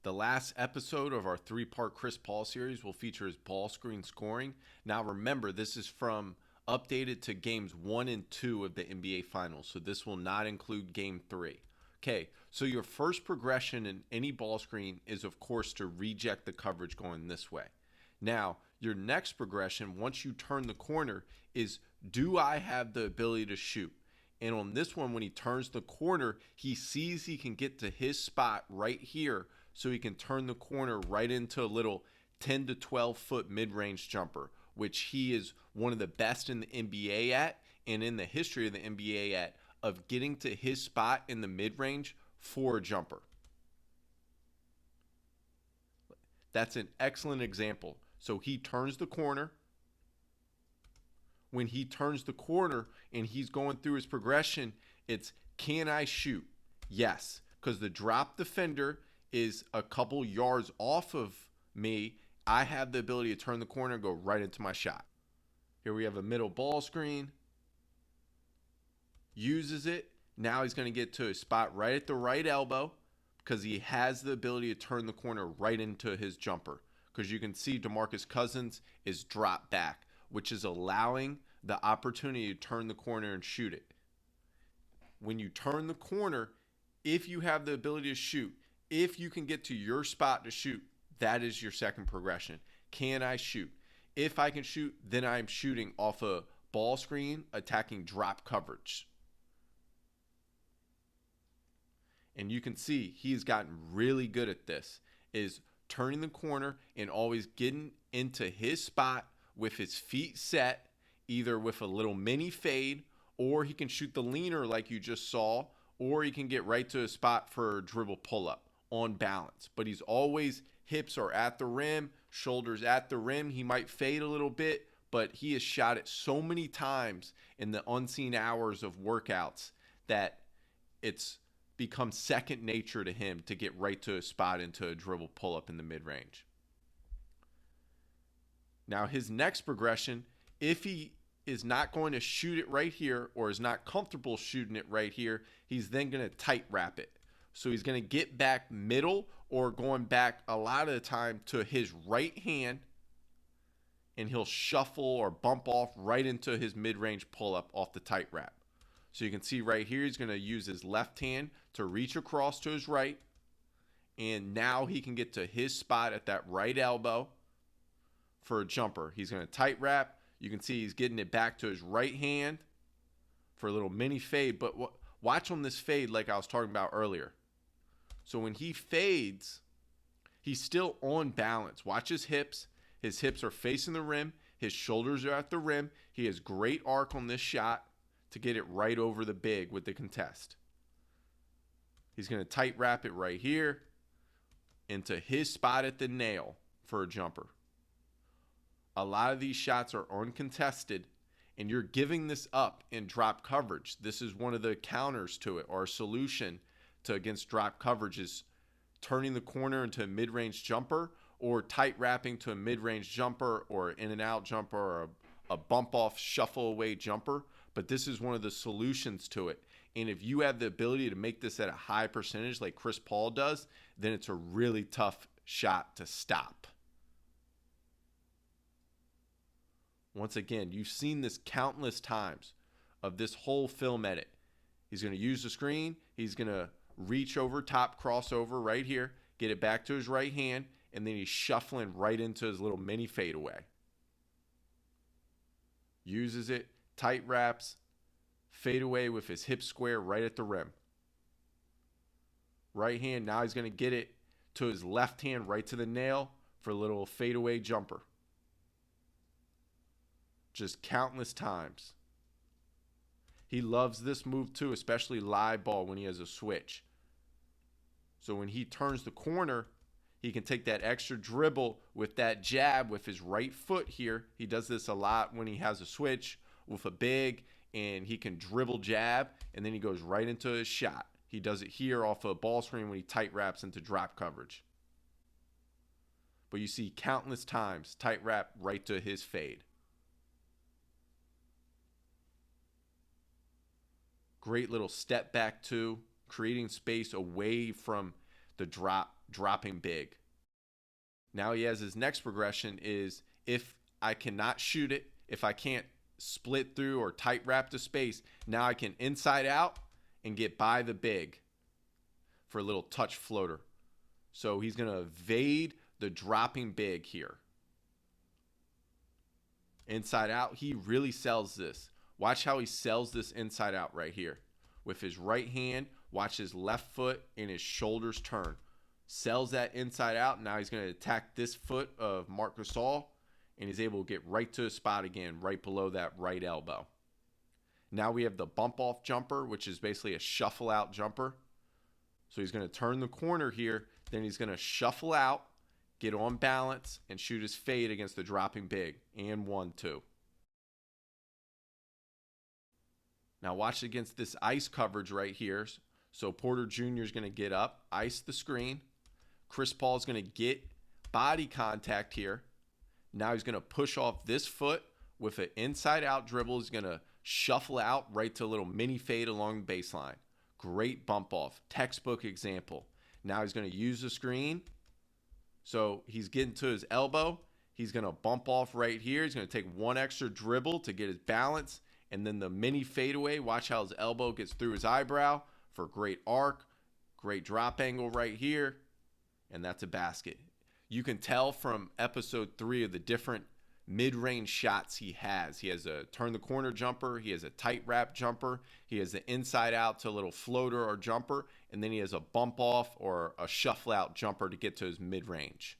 The last episode of our three-part Chris Paul series will feature his ball screen scoring. Now remember, this is from updated to games 1 and 2 of the NBA Finals, so this will not include game 3. Okay, so your first progression in any ball screen is, of course, to reject the coverage going this way. Now, your next progression, once you turn the corner, is do I have the ability to shoot? And on this one, when he turns the corner, he sees he can get to his spot right here, so he can turn the corner right into a little 10 to 12 foot mid-range jumper, which he is one of the best in the NBA at, and in the history of the NBA at, of getting to his spot in the mid-range for a jumper. That's an excellent example. So he turns the corner. When he turns the corner and he's going through his progression, it's, can I shoot? Yes, because the drop defender is a couple yards off of me. I have the ability to turn the corner and go right into my shot. Here we have a middle ball screen. Uses it. Now he's going to get to a spot right at the right elbow because he has the ability to turn the corner right into his jumper. Because you can see DeMarcus Cousins is dropped back, which is allowing the opportunity to turn the corner and shoot it. When you turn the corner, if you have the ability to shoot, if you can get to your spot to shoot, that is your second progression. Can I shoot? If I can shoot, then I'm shooting off a ball screen, attacking drop coverage. And you can see he's gotten really good at this, is turning the corner and always getting into his spot with his feet set, either with a little mini fade, or he can shoot the leaner like you just saw, or he can get right to a spot for a dribble pull-up on balance. But he's always, hips are at the rim, shoulders at the rim. He might fade a little bit, but he has shot it so many times in the unseen hours of workouts that it's become second nature to him to get right to a spot into a dribble pull-up in the mid-range. Now his next progression, if he is not going to shoot it right here or is not comfortable shooting it right here, he's then going to tight wrap it. So he's going to get back middle or going back a lot of the time to his right hand, and he'll shuffle or bump off right into his mid-range pull-up off the tight wrap. So you can see right here, he's going to use his left hand to reach across to his right. And now he can get to his spot at that right elbow for a jumper. He's going to tight wrap. You can see he's getting it back to his right hand for a little mini fade. But watch on this fade like I was talking about earlier. So when he fades, he's still on balance. Watch his hips. His hips are facing the rim. His shoulders are at the rim. He has great arc on this shot to get it right over the big with the contest. He's going to tight wrap it right here into his spot at the nail for a jumper. A lot of these shots are uncontested, and you're giving this up in drop coverage. This is one of the counters to it, or a solution to against drop coverage, is turning the corner into a mid-range jumper, or tight wrapping to a mid-range jumper, or in and out jumper, or a bump off shuffle away jumper. But this is one of the solutions to it. And if you have the ability to make this at a high percentage like Chris Paul does, then it's a really tough shot to stop. Once again, you've seen this countless times of this whole film edit. He's going to use the screen. He's going to reach over top, crossover right here, get it back to his right hand, and then he's shuffling right into his little mini fadeaway. Uses it, tight wraps, fade away with his hip square right at the rim. Right hand, now he's going to get it to his left hand right to the nail for a little fadeaway jumper. Just countless times. He loves this move too, especially live ball when he has a switch. So when he turns the corner, he can take that extra dribble with that jab with his right foot here. He does this a lot when he has a switch with a big, and he can dribble jab, and then he goes right into his shot. He does it here off a ball screen when he tight wraps into drop coverage. But you see countless times, tight wrap right to his fade. Great little step back too, creating space away from the drop dropping big. Now he has his next progression is if I cannot shoot it, if I can't split through or tight wrap the space, now I can inside out and get by the big for a little touch floater. So he's going to evade the dropping big here. Inside out, he really sells this. Watch how he sells this inside out right here. With his right hand, watch his left foot and his shoulders turn. Sells that inside out. Now he's going to attack this foot of Marc Gasol, and he's able to get right to his spot again, right below that right elbow. Now we have the bump off jumper, which is basically a shuffle out jumper. So he's going to turn the corner here, then he's going to shuffle out, get on balance, and shoot his fade against the dropping big. And 1-2. Now watch against this ice coverage right here. So Porter Jr. is going to get up, ice the screen. Chris Paul is going to get body contact here. Now he's going to push off this foot with an inside out dribble. He's going to shuffle out right to a little mini fade along the baseline. Great bump off. Textbook example. Now he's going to use the screen. So he's getting to his elbow. He's going to bump off right here. He's going to take one extra dribble to get his balance. And then the mini fadeaway. Watch how his elbow gets through his eyebrow for great arc. Great drop angle right here. And that's a basket. You can tell from episode 3 of the different mid-range shots he has. He has a turn the corner jumper. He has a tight wrap jumper. He has the inside out to a little floater or jumper. And then he has a bump off or a shuffle out jumper to get to his mid-range.